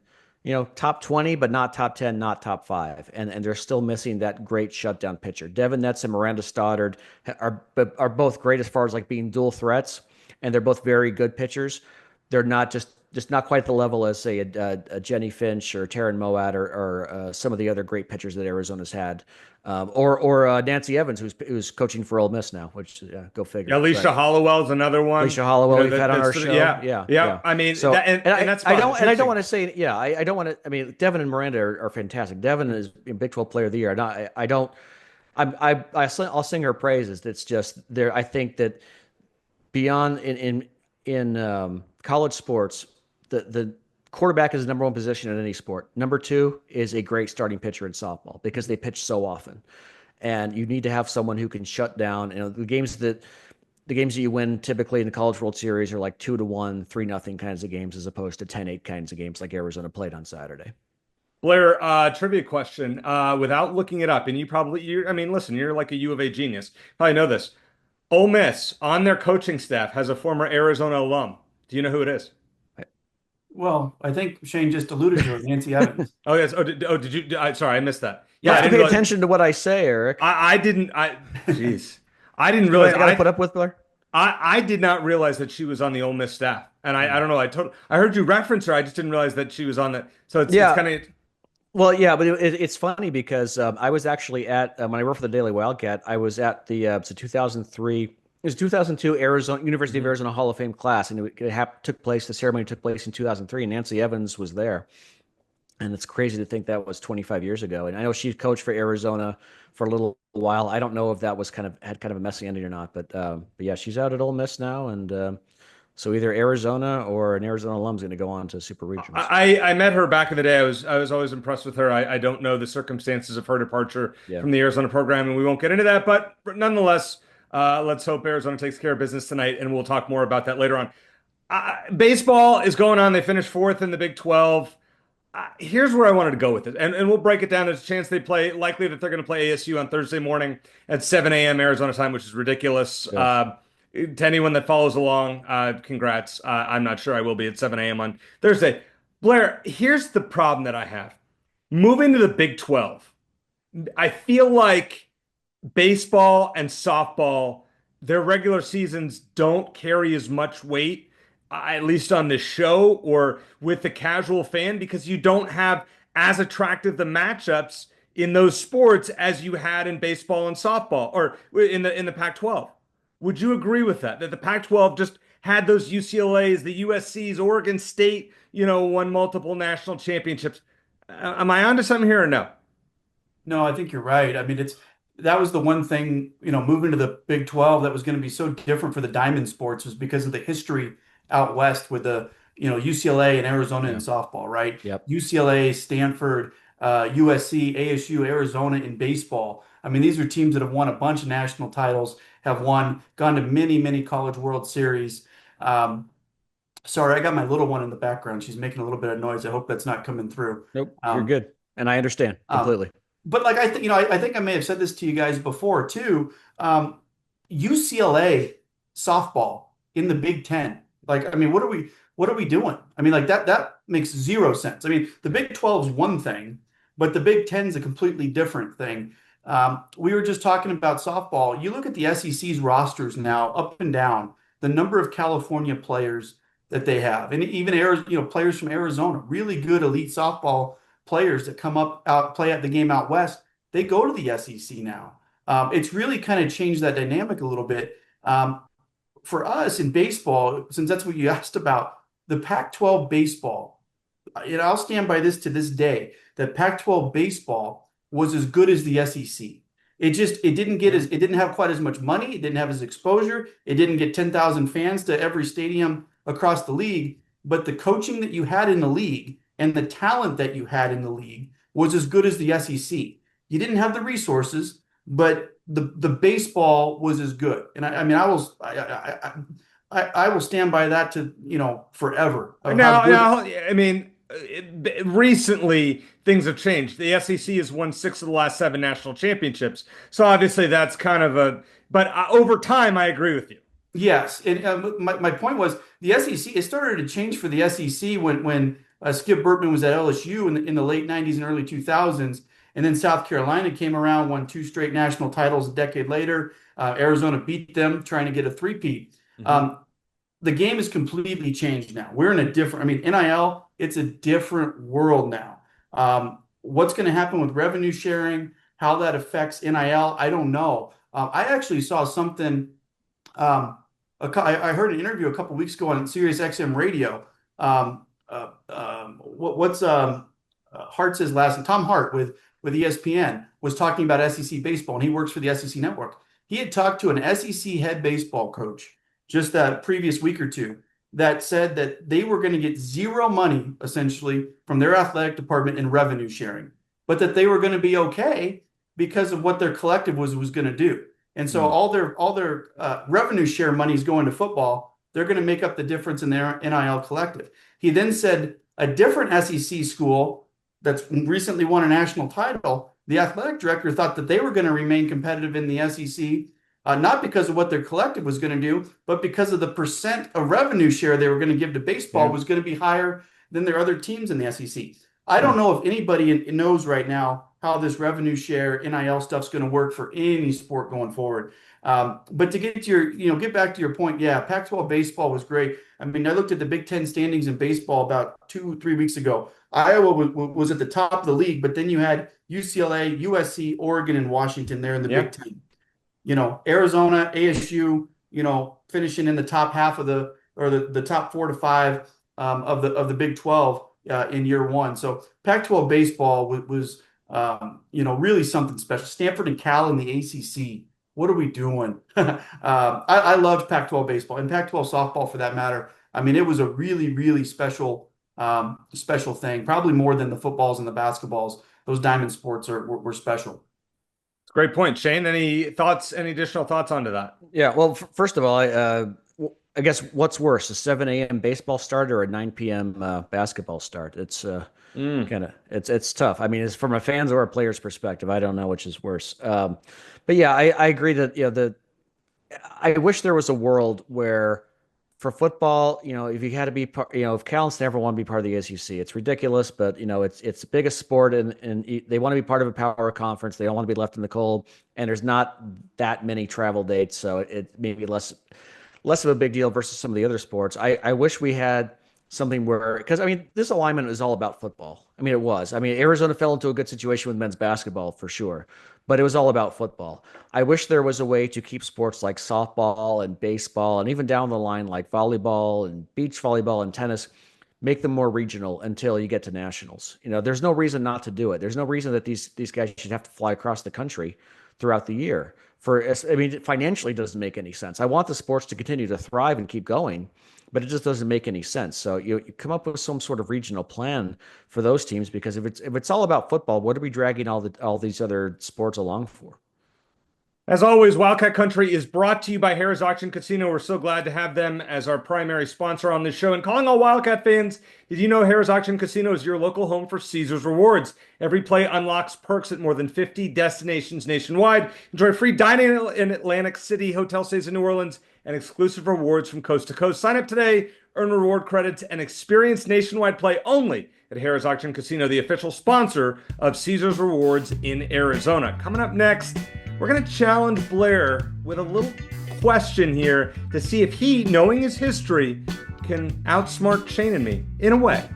top 20, but not top 10, not top 5. And they're still missing that great shutdown pitcher. Devin Netz and Miranda Stoddard are both great as far as like being dual threats, and they're both very good pitchers. They're not just not quite the level as say a Jenny Finch or Taryn Moat or some of the other great pitchers that Arizona's had, or Nancy Evans who's coaching for Ole Miss now, which go figure. Yeah, Alicia Hollowell's another one. Alicia Hollowell we've had on our show. Yeah. I mean, so and that's I don't want to say I don't want to. I mean, Devin and Miranda are fantastic. Devin is a Big 12 Player of the Year. I'll sing her praises. It's just there. I think that beyond in college sports, the quarterback is the number one position in any sport. Number two is a great starting pitcher in softball because they pitch so often, and you need to have someone who can shut down. The games that you win typically in the College World Series are like 2-1, 3-0 kinds of games as opposed to 10-8 kinds of games like Arizona played on Saturday. Blair, trivia question. Without looking it up, and listen, you're like a U of A genius. Probably know this. Ole Miss on their coaching staff has a former Arizona alum. Do you know who it is? Well, I think Shane just alluded to it, Nancy Evans. Oh, yes. Did you? Sorry, I missed that. Yeah, I didn't pay attention to what I say, Eric. I didn't. Jeez. I didn't realize. I got to put up with Blair. I did not realize that she was on the Ole Miss staff, and I don't know. I heard you reference her. I just didn't realize that she was on that. So it's kind of. Well, yeah, but it's funny because I was actually at when I worked for the Daily Wildcat. I was at the 2003. It was 2002 University of Arizona Hall of Fame class, and took place. The ceremony took place in 2003. And Nancy Evans was there, and it's crazy to think that was 25 years ago. And I know she coached for Arizona for a little while. I don't know if that was had kind of a messy ending or not, but yeah, she's out at Ole Miss now, and so either Arizona or an Arizona alum is going to go on to Super Regionals. I met her back in the day. I was always impressed with her. I don't know the circumstances of her departure from the Arizona program, and we won't get into that. But nonetheless. Let's hope Arizona takes care of business tonight, and we'll talk more about that later on. Baseball is going on. They finished fourth in the Big 12. Here's where I wanted to go with it, and we'll break it down. There's a chance likely that they're going to play ASU on Thursday morning at 7 a.m. Arizona time, which is ridiculous. Yes. To anyone that follows along, congrats. I'm not sure I will be at 7 a.m. on Thursday. Blair, here's the problem that I have. Moving to the Big 12, I feel like baseball and softball, their regular seasons don't carry as much weight, at least on the show or with the casual fan, because you don't have as attractive the matchups in those sports as you had in baseball and softball or in the Pac-12. Would you agree with that? That the Pac-12 just had those UCLAs, the USCs, Oregon State, won multiple national championships. Am I onto something here or no? No, I think you're right. I mean, that was the one thing, moving to the Big 12 that was going to be so different for the diamond sports was because of the history out west with the, UCLA and Arizona in softball, right? Yep. UCLA, Stanford, USC, ASU, Arizona in baseball. I mean, these are teams that have won a bunch of national titles, gone to many, many College World Series. Sorry, I got my little one in the background. She's making a little bit of noise. I hope that's not coming through. Nope, you're good. And I understand completely. But like I think I may have said this to you guys before too. UCLA softball in the Big Ten. Like, I mean, what are we doing? I mean, like that makes zero sense. I mean, the Big 12 is one thing, but the Big 10 is a completely different thing. We were just talking about softball. You look at the SEC's rosters now, up and down, the number of California players that they have, and even players from Arizona, really good elite softball players that come play at the game out west, they go to the SEC now. It's really kind of changed that dynamic a little bit. For us in baseball, since that's what you asked about, the Pac-12 baseball, I'll stand by this to this day, that Pac-12 baseball was as good as the SEC. It didn't have quite as much money. It didn't have as exposure. It didn't get 10,000 fans to every stadium across the league, but the coaching that you had in the league and the talent that you had in the league was as good as the SEC. You didn't have the resources, but the baseball was as good. And I will stand by that to forever. Recently things have changed. The SEC has won 6 of the last 7 national championships, so obviously that's kind of but over time I agree with you. Yes, and my point was the SEC. It started to change for the SEC when Skip Bertman was at LSU in the late 90s and early 2000s. And then South Carolina came around, won 2 straight national titles a decade later. Arizona beat them, trying to get a three-peat. The game has completely changed now. We're in a different, NIL, it's a different world now. What's going to happen with revenue sharing, how that affects NIL, I don't know. I actually saw something, I heard an interview a couple weeks ago on Sirius XM radio. What's Hart's his last name? Tom Hart with ESPN was talking about SEC baseball, and he works for the SEC network. He had talked to an SEC head baseball coach just that previous week or two that said that they were going to get zero money essentially from their athletic department in revenue sharing, but that they were going to be okay because of what their collective was going to do. And so all their revenue share money is going to football. They're going to make up the difference in their NIL collective. He then said a different SEC school that's recently won a national title, the athletic director thought that they were going to remain competitive in the SEC, not because of what their collective was going to do, but because of the percent of revenue share they were going to give to baseball was going to be higher than their other teams in the SEC. I don't know if anybody knows right now how this revenue share NIL stuff's going to work for any sport going forward. But to get to get back to your point, yeah, Pac-12 baseball was great. I looked at the Big Ten standings in baseball about 2-3 weeks ago. Iowa was at the top of the league, but then you had UCLA, USC, Oregon, and Washington there in the Big Ten. Arizona, ASU, finishing in the top half of the top 4 to 5 of the Big 12 in year one. So Pac-12 baseball was really something special. Stanford and Cal in the ACC. What are we doing? I loved Pac-12 baseball and Pac-12 softball for that matter. It was a really, really special thing, probably more than the footballs and the basketballs. Those diamond sports were special. Great point. Shane, any additional thoughts onto that? Yeah, well, first of all, I guess what's worse, a 7 a.m. baseball start or a 9 p.m. Basketball start? It's it's tough. It's from a fan's or a player's perspective. I don't know which is worse. But yeah, I agree that I wish there was a world where for football, if you had to be part, if Cal and Stanford want to be part of the SEC, it's ridiculous, but it's the biggest sport and they want to be part of a power conference. They don't want to be left in the cold, and there's not that many travel dates, so it may be less of a big deal versus some of the other sports. I wish we had something where, because this alignment is all about football. It was. Arizona fell into a good situation with men's basketball for sure, but it was all about football. I wish there was a way to keep sports like softball and baseball and even down the line like volleyball and beach volleyball and tennis, make them more regional until you get to nationals. There's no reason not to do it. There's no reason that these guys should have to fly across the country throughout the year. Financially, it doesn't make any sense. I want the sports to continue to thrive and keep going, but it just doesn't make any sense. So you come up with some sort of regional plan for those teams, because if it's all about football, what are we dragging all these other sports along for? As always, Wildcat Country is brought to you by Harrah's Auction Casino. We're so glad to have them as our primary sponsor on this show. And calling all Wildcat fans, did you know Harrah's Auction Casino is your local home for Caesars Rewards? Every play unlocks perks at more than 50 destinations nationwide. Enjoy free dining in Atlantic City, hotel stays in New Orleans, and exclusive rewards from coast to coast. Sign up today, earn reward credits, and experience nationwide play only at Harrah's Auction Casino, the official sponsor of Caesars Rewards in Arizona. Coming up next, we're going to challenge Blair with a little question here to see if he, knowing his history, can outsmart Shane and me in a way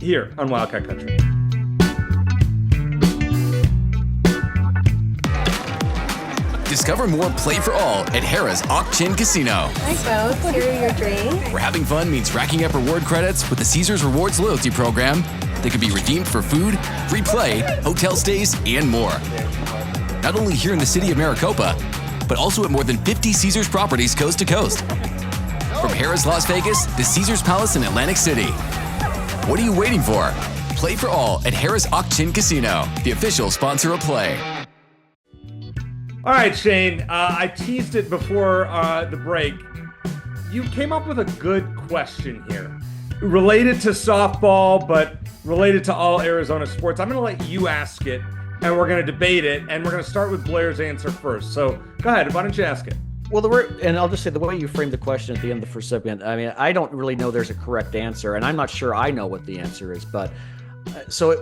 here on Wildcat Country. Discover more Play for All at Harrah's Auction Casino. Hi folks, here are your drinks. Where having fun means racking up reward credits with the Caesars Rewards loyalty program that can be redeemed for food, free play, hotel stays, and more. Not only here in the city of Maricopa, but also at more than 50 Caesars properties coast to coast. From Harrah's Las Vegas to Caesars Palace in Atlantic City. What are you waiting for? Play for All at Harrah's Auction Casino, the official sponsor of Play. All right, Shane, I teased it before the break. You came up with a good question here, related to softball, but related to all Arizona sports. I'm going to let you ask it, and we're going to debate it, and we're going to start with Blair's answer first. So go ahead, why don't you ask it? and I'll just say the way you framed the question at the end of the first segment, I mean, I don't really know there's a correct answer, and I'm not sure I know what the answer is, but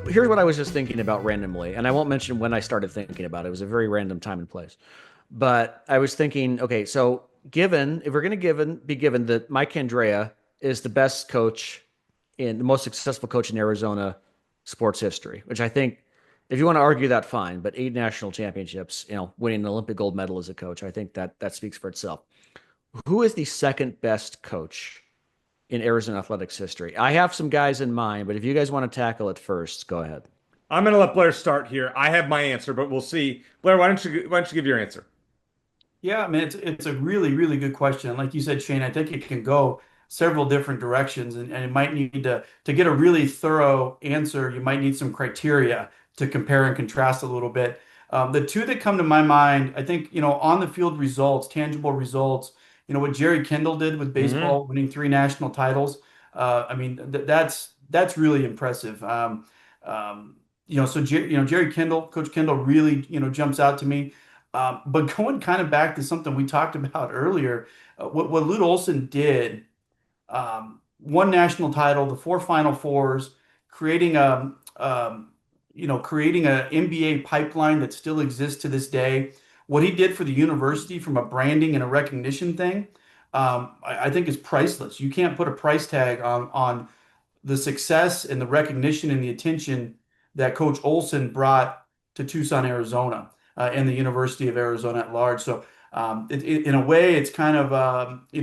here's what I was just thinking about randomly, and I won't mention when I started thinking about it. It was a very random time and place. But I was thinking, okay, so if we're going to be given that Mike Candrea is the best coach the most successful coach in Arizona sports history, which I think, if you want to argue that, fine, but 8 national championships, winning an Olympic gold medal as a coach, I think that speaks for itself. Who is the second best coach in Arizona athletics history? I have some guys in mind, but if you guys want to tackle it first, go ahead. I'm going to let Blair start here. I have my answer, but we'll see. Blair, why don't you give your answer? Yeah, I mean, it's a really, really good question. Like you said, Shane, I think it can go several different directions, and it might need to get a really thorough answer. You might need some criteria to compare and contrast a little bit. The two that come to my mind, I think, on the field results, tangible results, what Jerry Kendall did with baseball, winning 3 national titles. I mean, that's really impressive. So Jerry Kendall, Coach Kendall really, jumps out to me. But going kind of back to something we talked about earlier, what Lute Olson did, 1 national title, the 4 Final Fours, creating creating an NBA pipeline that still exists to this day. What he did for the university from a branding and a recognition thing, I think is priceless. You can't put a price tag on the success and the recognition and the attention that Coach Olson brought to Tucson, Arizona, and the University of Arizona at large. So in a way, it's kind of,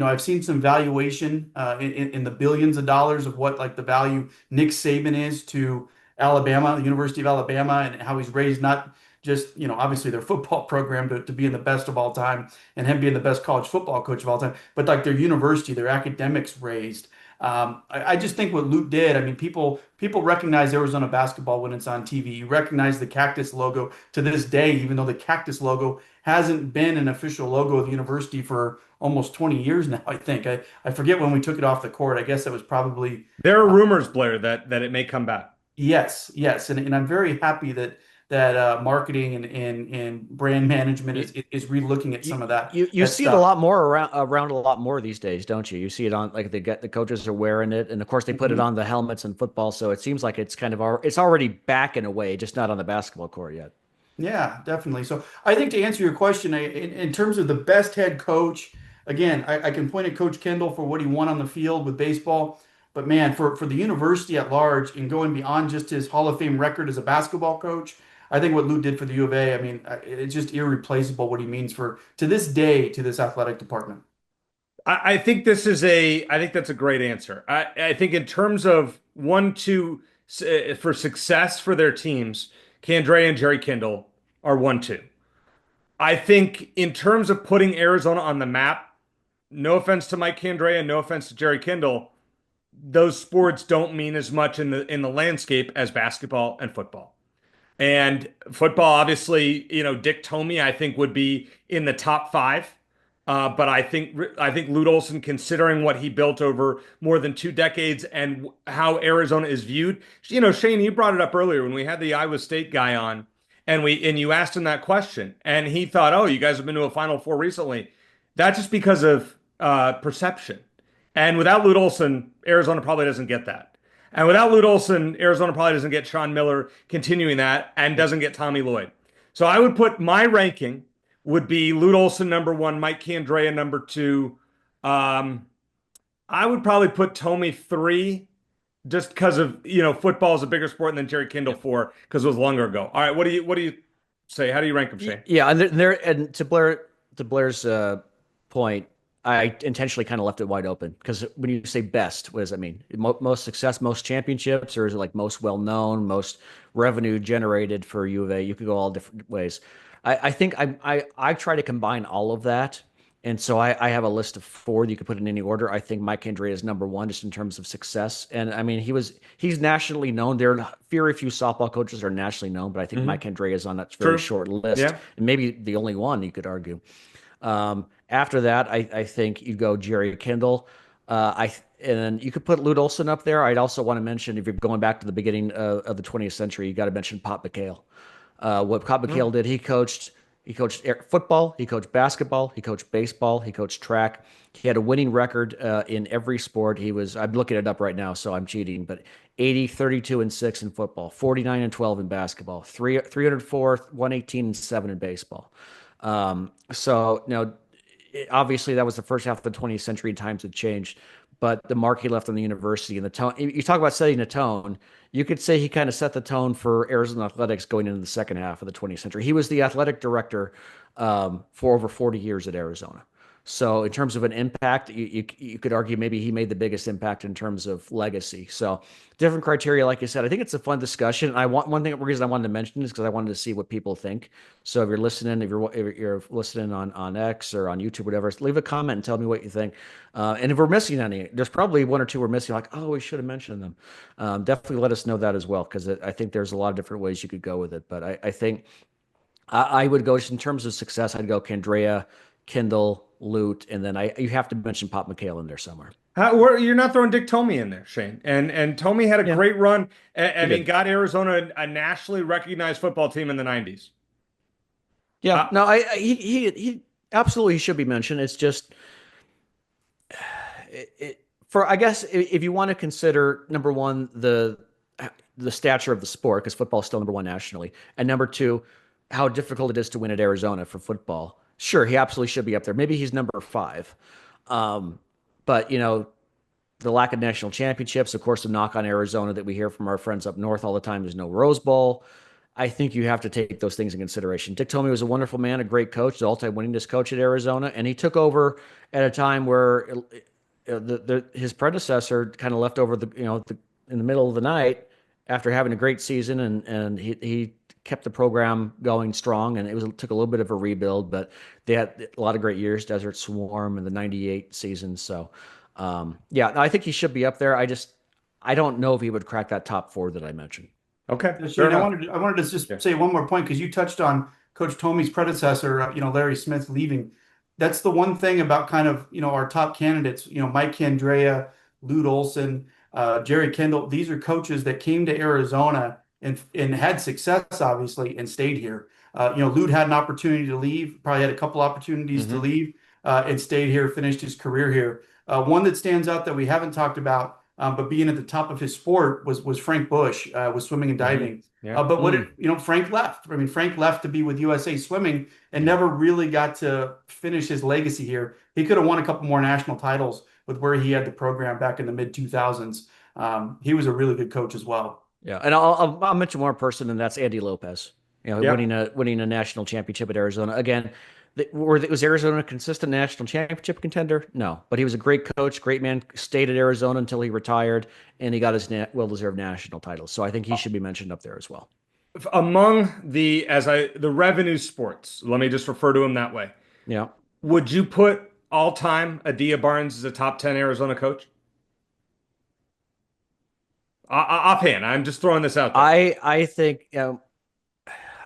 I've seen some valuation in the billions of dollars of what like the value Nick Saban is to Alabama, the University of Alabama, and how he's raised not just, obviously their football program to being the best of all time and him being the best college football coach of all time, but like their university, their academics raised. I just think what Lute did, I mean, people recognize Arizona basketball when it's on TV. You recognize the Cactus logo to this day, even though the Cactus logo hasn't been an official logo of the university for almost 20 years now, I think. I forget when we took it off the court. I guess that was probably... There are rumors, Blair, that it may come back. Yes. And I'm very happy that marketing and brand management is relooking at some of that. You see it a lot more around a lot more these days, don't you? You see it on, like, the coaches are wearing it, and of course they put it on the helmets in football. So it seems like it's it's already back in a way, just not on the basketball court yet. Yeah, definitely. So I think to answer your question, in terms of the best head coach, again, I can point at Coach Kendall for what he won on the field with baseball. But man, for the university at large and going beyond just his Hall of Fame record as a basketball coach, I think what Lute did for the U of A, I mean, it's just irreplaceable what he means to this day to this athletic department. I think that's a great answer. I think in terms of 1-2 for success for their teams, Candrea and Jerry Kendall are 1-2. I think in terms of putting Arizona on the map, no offense to Mike Candrea and no offense to Jerry Kendall, those sports don't mean as much in the landscape as basketball and football. And football, obviously, Dick Tomey, I think, would be in the top 5. But I think Lute Olson, considering what he built over more than 2 decades and how Arizona is viewed, Shane, you brought it up earlier when we had the Iowa State guy on, and you asked him that question, and he thought, oh, you guys have been to a Final Four recently. That's just because of perception. And without Lute Olson, Arizona probably doesn't get that. And without Lute Olson, Arizona probably doesn't get Sean Miller continuing that and doesn't get Tommy Lloyd. So I would put my ranking would be Lute Olson number 1, Mike Candrea number 2. I would probably put Tomey 3 just because of, football is a bigger sport than Jerry Kendall 4 because it was longer ago. All right, what do you say? How do you rank them, Shane? Yeah, and to Blair's point, I intentionally kind of left it wide open because when you say best, what does that mean? Most success, most championships, or is it like most well-known, most revenue generated for U of A? You could go all different ways. I think I try to combine all of that. And so I have a list of 4 that you could put in any order. I think Mike Candrea is number 1 just in terms of success. And I mean, he's nationally known. There are very few softball coaches that are nationally known, but I think Mike Candrea is on that very short list. Yeah. And maybe the only one, you could argue. After that, I think you go Jerry Kendall. And then you could put Lute Olson up there. I'd also want to mention, if you're going back to the beginning of the 20th century, you got to mention Pop McHale. What Pop McHale did, he coached He coached football, he coached basketball, he coached baseball, he coached track. He had a winning record in every sport. I'm looking it up right now, so I'm cheating, but 80, 32, and 6 in football, 49 and 12 in basketball, 304, 118 and 7 in baseball. So now, obviously, that was the first half of the 20th century, and times had changed. But the mark he left on the university and the tone, you talk about setting a tone. You could say he kind of set the tone for Arizona athletics going into the second half of the 20th century. He was the athletic director for over 40 years at Arizona. So in terms of an impact, you could argue maybe he made the biggest impact in terms of legacy. So different criteria, like you said. I think it's a fun discussion. Reason I wanted to mention is because I wanted to see what people think. So if you're listening, if you're listening on X or on YouTube, whatever, leave a comment and tell me what you think. And if we're missing any, there's probably one or two we're missing. Like, oh, we should have mentioned them. Definitely let us know that as well, because I think there's a lot of different ways you could go with it. But I think I would go in terms of success. I'd go Candrea, Kendall, Lute, and then you have to mention Pop McHale in there somewhere. You're not throwing Dick Tomey in there, Shane. And Tomey had a great run. I mean, got Arizona a nationally recognized football team in the 90s. Yeah, no, he absolutely should be mentioned. It's just I guess if you want to consider number one the stature of the sport, because football is still number one nationally, and number two, how difficult it is to win at Arizona for football. Sure, he absolutely should be up there. Maybe he's number 5. But, the lack of national championships, of course, the knock on Arizona that we hear from our friends up north all the time, there's no Rose Bowl. I think you have to take those things in consideration. Dick Tomey was a wonderful man, a great coach, the all-time winningest coach at Arizona, and he took over at a time where his predecessor kind of left over in the middle of the night after having a great season, and he kept the program going strong, and it took a little bit of a rebuild, but they had a lot of great years, Desert Swarm and the 98 season. So, I think he should be up there. I don't know if he would crack that top 4 that I mentioned. Okay. Shane, I wanted to just say one more point, because you touched on Coach Tomey's predecessor, Larry Smith leaving. That's the one thing about kind of, our top candidates, Mike Candrea, Lute Olson, Jerry Kendall. These are coaches that came to Arizona and had success, obviously, and stayed here. Lute had an opportunity to leave, probably had a couple opportunities to leave, and stayed here, finished his career here. One that stands out that we haven't talked about, but being at the top of his sport was Frank Bush, with swimming and diving. Yeah. But Frank left. I mean, Frank left to be with USA Swimming and never really got to finish his legacy here. He could have won a couple more national titles with where he had the program back in the mid 2000s. He was a really good coach as well. Yeah, and I'll mention one person, and that's Andy Lopez. Winning a national championship at Arizona again. Was Arizona a consistent national championship contender? No, but he was a great coach, great man. Stayed at Arizona until he retired, and he got his well-deserved national title. So I think he should be mentioned up there as well. Among the revenue sports, let me just refer to him that way. Yeah. Would you put all-time Adia Barnes as a top 10 Arizona coach? Offhand, I'm just throwing this out there. I think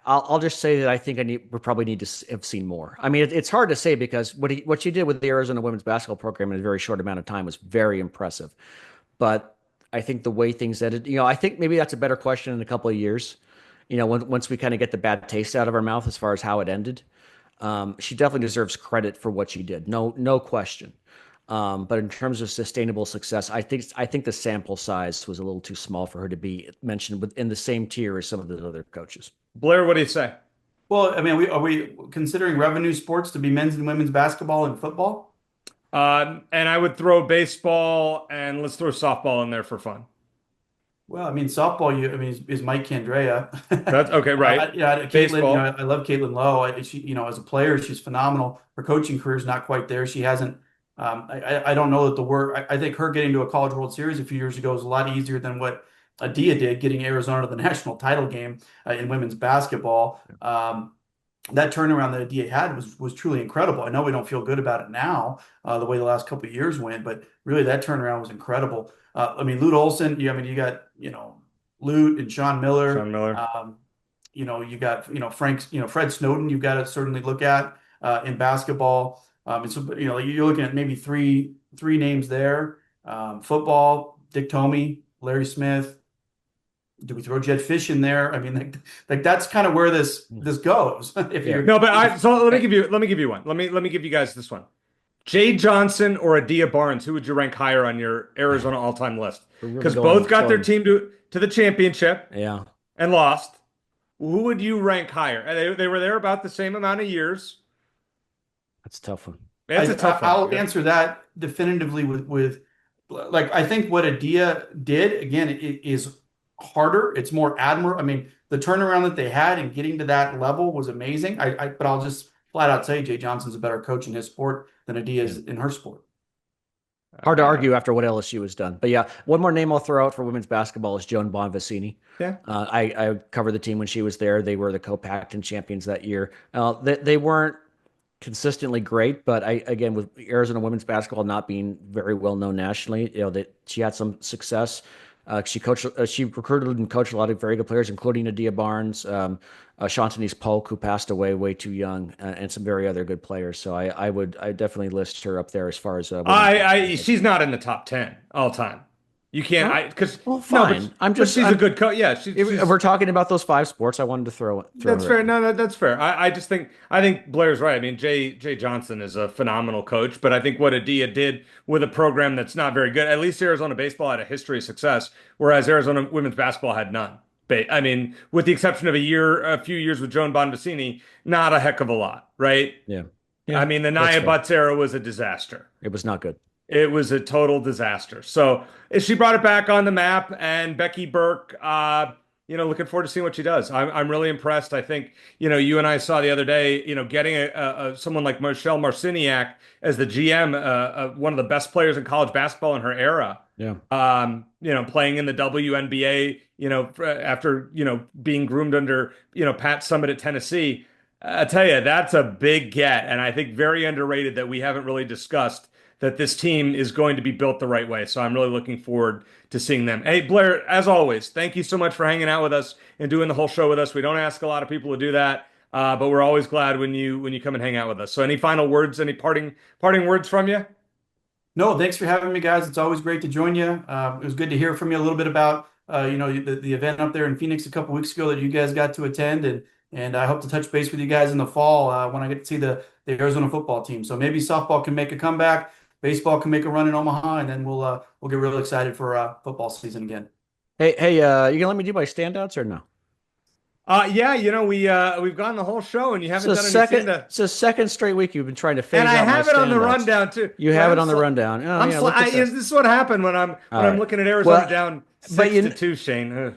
I'll just say that I think we probably need to have seen more. I mean, it's hard to say, because what she did with the Arizona women's basketball program in a very short amount of time was very impressive. But I think the way things ended, I think maybe that's a better question in a couple of years. Once we kind of get the bad taste out of our mouth as far as how it ended, she definitely deserves credit for what she did. No question. But in terms of sustainable success, I think the sample size was a little too small for her to be mentioned in the same tier as some of the other coaches. Blair, what do you say? Well, I mean, are we considering revenue sports to be men's and women's basketball and football? And I would throw baseball, and let's throw softball in there for fun. Well, I mean, softball, is Mike Candrea. That's okay, right? Caitlin, I love Caitlin Lowe. She, as a player, she's phenomenal. Her coaching career is not quite there. She hasn't. I don't know that the work. I think her getting to a College World Series a few years ago is a lot easier than what Adia did, getting Arizona to the national title game in women's basketball. That turnaround that Adia had was truly incredible. I know we don't feel good about it now, the way the last couple of years went, but really that turnaround was incredible. Lute Olson, you got Lute and Sean Miller. You got Frank, Fred Snowden. You've got to certainly look at in basketball. And so you're looking at maybe three names there. Football, Dick Tomey, Larry Smith. Do we throw Jed Fish in there? I mean, like that's kind of where this goes. If you're No, but so let me give you one. Let me give you guys this one. Jay Johnson or Adia Barnes, who would you rank higher on your Arizona all-time list? Because both got their team to the championship, and lost. Who would you rank higher? They were there about the same amount of years. That's a tough one. It's a tough one. I'll answer that definitively with like I think what Adia did again is harder. It's more admirable. I mean, the turnaround that they had and getting to that level was amazing. But I'll just flat out say Jay Johnson's a better coach in his sport than Adia is in her sport. Hard to argue after what LSU has done. But yeah, one more name I'll throw out for women's basketball is Joan Bonvicini. Yeah. I covered the team when she was there. They were the co-Pac-10 champions that year. They weren't consistently great, but again, with Arizona women's basketball not being very well known nationally, that she had some success. She recruited and coached a lot of very good players, including Adia Barnes, Chantanise Polk, who passed away way too young, and some very other good players. So I definitely list her up there as far as. She's not in the top 10 all time. You can't, because fine. She's a good coach. Yeah, if we're talking about those 5 sports, I wanted to throw that's her fair. in. No, that's fair. I think Blair's right. I mean, Jay Johnson is a phenomenal coach, but I think what Adia did with a program that's not very good. At least Arizona baseball had a history of success, whereas Arizona women's basketball had none. I mean, with the exception of a few years with Joan Bonvicini, not a heck of a lot, right? Yeah. I mean, the Nia Butts era was a disaster. It was not good. It was a total disaster. So she brought it back on the map, and Becky Burke, looking forward to seeing what she does. I'm really impressed. I think, you and I saw the other day, getting someone like Michelle Marciniak as the GM, one of the best players in college basketball in her era. Yeah. Playing in the WNBA, after, being groomed under, Pat Summitt at Tennessee. I tell you, that's a big get. And I think very underrated that we haven't really discussed that this team is going to be built the right way. So I'm really looking forward to seeing them. Hey, Blair, as always, thank you so much for hanging out with us and doing the whole show with us. We don't ask a lot of people to do that, but we're always glad when you come and hang out with us. So any final words, any parting words from you? No, thanks for having me, guys. It's always great to join you. It was good to hear from you a little bit about, the event up there in Phoenix a couple weeks ago that you guys got to attend. And I hope to touch base with you guys in the fall when I get to see the Arizona football team. So maybe softball can make a comeback. Baseball can make a run in Omaha, and then we'll get real excited for football season again. Hey, you gonna let me do my standouts or no? Yeah, we've gone the whole show, and you haven't done anything. It's the second straight week you've been trying to phase and out I have my it on the standouts. rundown too. You have it on the rundown. This is what happened when I'm looking at Arizona down 6-2, Shane.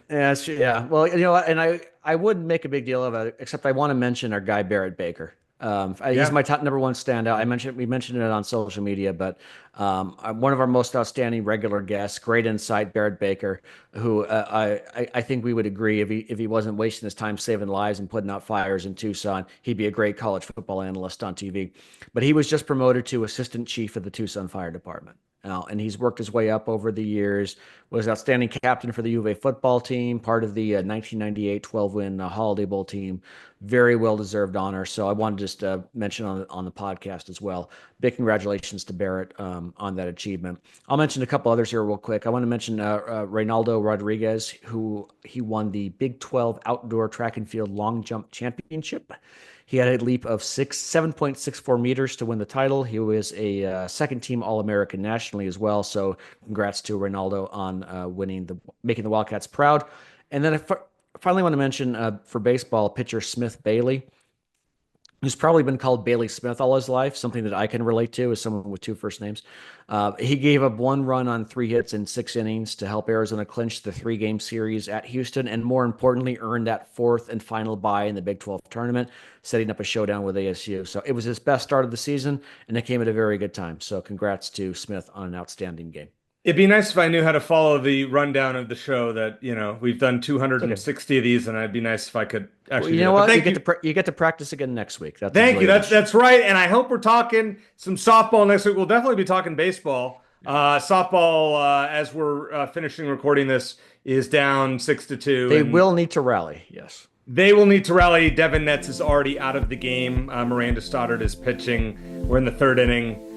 Yeah. Well, and I wouldn't make a big deal of it, except I want to mention our guy Barrett Baker. He's my top number one standout. We mentioned it on social media, but one of our most outstanding regular guests, great insight, Barrett Baker, who I think we would agree if he wasn't wasting his time saving lives and putting out fires in Tucson, he'd be a great college football analyst on TV. But he was just promoted to assistant chief of the Tucson Fire Department. And he's worked his way up over the years, was outstanding captain for the U of A football team, part of the 1998 12-win Holiday Bowl team. Very well-deserved honor. So I wanted to just mention on the podcast as well. Big congratulations to Barrett on that achievement. I'll mention a couple others here real quick. I want to mention Reynaldo Rodriguez, who he won the Big 12 Outdoor Track and Field Long Jump Championship. He had a leap of 7.64 meters to win the title. He was a second-team All-American nationally as well. So congrats to Reynaldo on making the Wildcats proud. And then I finally want to mention for baseball, pitcher Smith Bailey, who's probably been called Bailey Smith all his life, something that I can relate to as someone with 2 first names. He gave up 1 run on 3 hits in 6 innings to help Arizona clinch the 3-game series at Houston, and more importantly, earn that 4th and final bye in the Big 12 tournament, setting up a showdown with ASU. So it was his best start of the season, and it came at a very good time. So congrats to Smith on an outstanding game. It'd be nice if I knew how to follow the rundown of the show that, we've done 260 of these, and it'd be nice if I could actually you get to practice again next week. Thank you. That's right. And I hope we're talking some softball next week. We'll definitely be talking baseball. Softball, as we're finishing recording this, is down 6-2. They will need to rally. Yes. They will need to rally. Devin Netz is already out of the game. Miranda Stoddard is pitching. We're in the 3rd inning.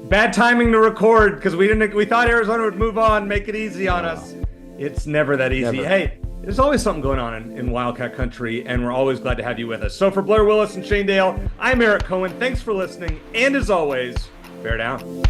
Bad timing to record because we thought Arizona would move on, make it easy on us. It's never that easy. Never. Hey, there's always something going on in Wildcat Country, and we're always glad to have you with us. So for Blair Willis and Shane Dale, I'm Eric Cohen. Thanks for listening, and as always, bear down.